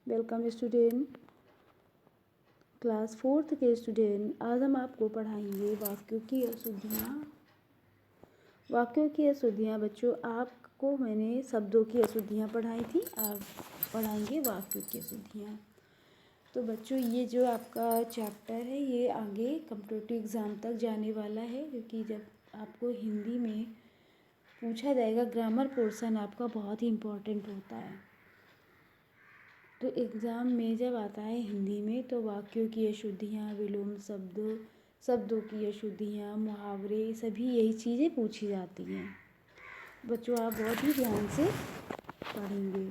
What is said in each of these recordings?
Welcome student. Class 4th के student, आज हम आपको पढ़ाएंगे वाक्यों की अशुद्धियाँ। वाक्यों की अशुद्धियाँ बच्चों, आपको मैंने शब्दों की अशुद्धियाँ पढ़ाई थी, आप पढ़ाएंगे वाक्यों की अशुद्धियाँ। तो बच्चों, ये जो आपका चैप्टर है ये आगे कॉम्पिटिटिव एग्ज़ाम तक जाने वाला है, क्योंकि जब आपको हिंदी में पूछा जाएगा, ग्रामर पोर्शन आपका बहुत ही इम्पोर्टेंट होता है। तो एग्ज़ाम में जब आता है हिंदी में, तो वाक्यों की अशुद्धियाँ, विलोम शब्द, शब्दों की अशुद्धियाँ, मुहावरे, सभी यही चीज़ें पूछी जाती हैं। बच्चों, आप बहुत ही ध्यान से पढ़ेंगे।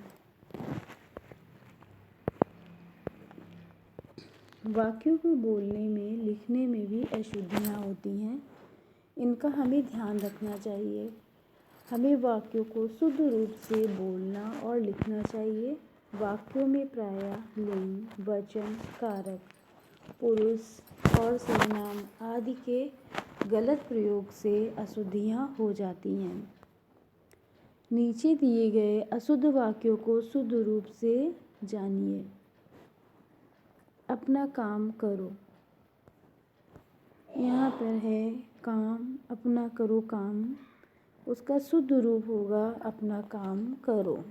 वाक्यों को बोलने में, लिखने में भी अशुद्धियाँ होती हैं। इनका हमें ध्यान रखना चाहिए। हमें वाक्यों को शुद्ध रूप से बोलना और लिखना चाहिए। वाक्यों में प्रायः लिंग, वचन, कारक, पुरुष और सर्वनाम आदि के गलत प्रयोग से अशुद्धियाँ हो जाती हैं। नीचे दिए गए अशुद्ध वाक्यों को शुद्ध रूप से जानिए। अपना काम करो। यहाँ पर है काम, अपना करो काम, उसका शुद्ध रूप होगा अपना काम करो।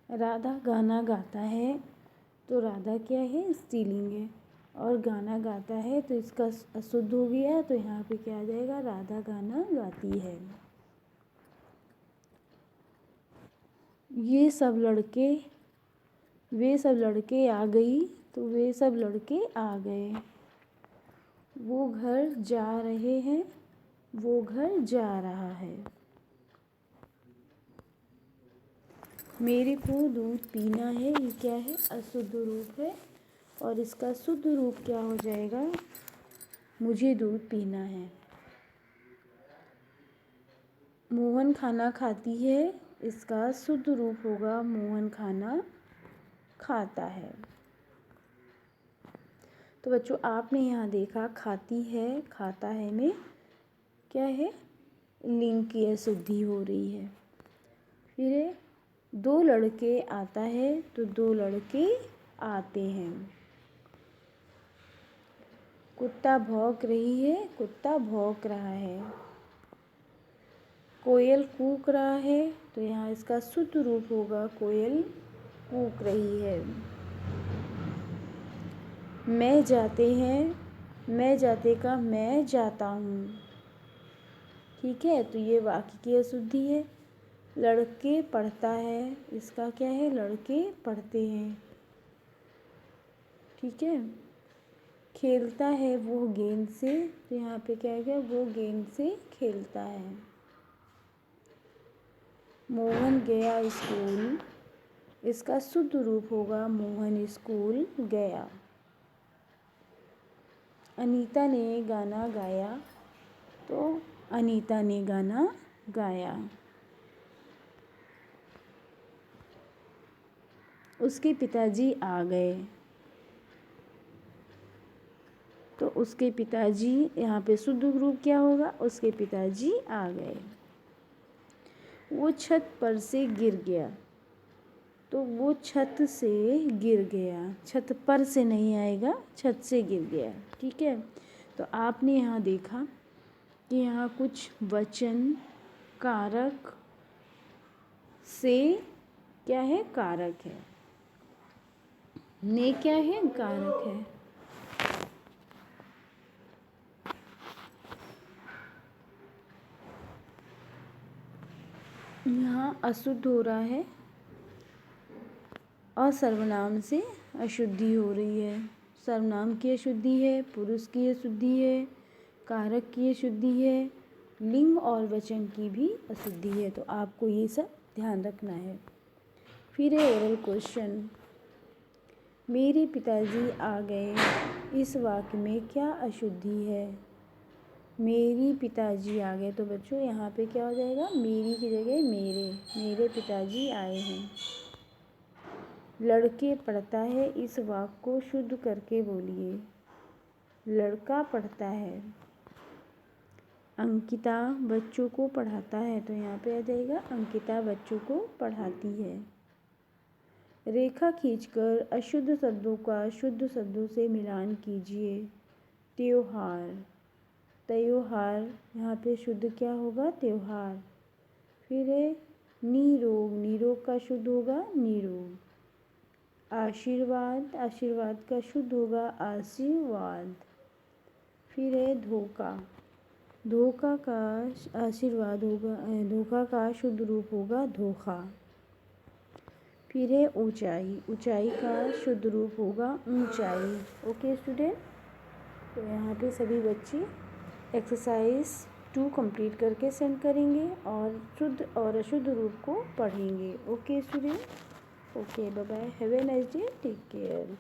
राधा गाना गाता है, तो राधा क्या है, स्त्रीलिंग है, और गाना गाता है तो इसका अशुद्ध हो गया, तो यहाँ पे क्या आ जाएगा, राधा गाना गाती है। वे सब लड़के आ गई, तो वे सब लड़के आ गए। वो घर जा रहे हैं, वो घर जा रहा है। मेरे को दूध पीना है, ये क्या है, अशुद्ध रूप है, और इसका शुद्ध रूप क्या हो जाएगा, मुझे दूध पीना है। मोहन खाना खाती है, इसका शुद्ध रूप होगा मोहन खाना खाता है। तो बच्चों, आपने यहाँ देखा खाती है, खाता है में क्या है, लिंग की अशुद्धि हो रही है। फिर दो लड़के आता है, तो दो लड़के आते हैं। कुत्ता भौंक रही है, कुत्ता भौंक रहा है। कोयल कूक रहा है, तो यहाँ इसका शुद्ध रूप होगा कोयल कूक रही है। मैं जाते हैं, मैं जाते का मैं जाता हूँ। ठीक है, तो ये वाक्य की अशुद्धि है। लड़के पढ़ता है, इसका क्या है, लड़के पढ़ते हैं। ठीक है। खेलता है वो गेंद से, तो यहाँ पे क्या है, वो गेंद से खेलता है। मोहन गया स्कूल, इसका शुद्ध रूप होगा मोहन स्कूल गया। अनीता ने गाना गाया, तो अनीता ने गाना गाया। उसके पिताजी आ गए, तो उसके पिताजी, यहाँ पे शुद्ध रूप क्या होगा, उसके पिताजी आ गए। वो छत पर से गिर गया, तो वो छत से गिर गया, छत पर से नहीं आएगा, छत से गिर गया। ठीक है, तो आपने यहाँ देखा कि यहाँ कुछ वचन, कारक से क्या है, कारक है, ने क्या है, कारक है। यहाँ अशुद्ध हो रहा है और सर्वनाम से अशुद्धि हो रही है। सर्वनाम की अशुद्धि है, पुरुष की अशुद्धि है, कारक की अशुद्धि है, लिंग और वचन की भी अशुद्धि है। तो आपको ये सब ध्यान रखना है। फिर है ओरल क्वेश्चन। मेरे पिताजी आ गए, इस वाक्य में क्या अशुद्धि है। मेरी पिताजी आ गए, तो बच्चों यहाँ पे क्या हो जाएगा, मेरी की जगह मेरे, मेरे पिताजी आए हैं। लड़के पढ़ता है, इस वाक्य को शुद्ध करके बोलिए। लड़का पढ़ता है। अंकिता बच्चों को पढ़ाता है, तो यहाँ पे आ जाएगा अंकिता बच्चों को पढ़ाती है। रेखा खींचकर अशुद्ध शब्दों का शुद्ध शब्दों से मिलान कीजिए। त्योहार, त्योहार, यहाँ पे शुद्ध क्या होगा? त्योहार। फिर है निरोग, निरोग का शुद्ध होगा निरोग। आशीर्वाद, आशीर्वाद का शुद्ध होगा आशीर्वाद। फिर है धोखा, धोखा का आशीर्वाद होगा, धोखा का शुद्ध रूप होगा धोखा। फिर है ऊंचाई, ऊंचाई का शुद्ध रूप होगा ऊंचाई। ओके स्टूडेंट, तो यहाँ पे सभी बच्चे एक्सरसाइज 2 कंप्लीट करके सेंड करेंगे और शुद्ध और अशुद्ध रूप को पढ़ेंगे। Okay student, okay, bye bye, have a nice day, take care.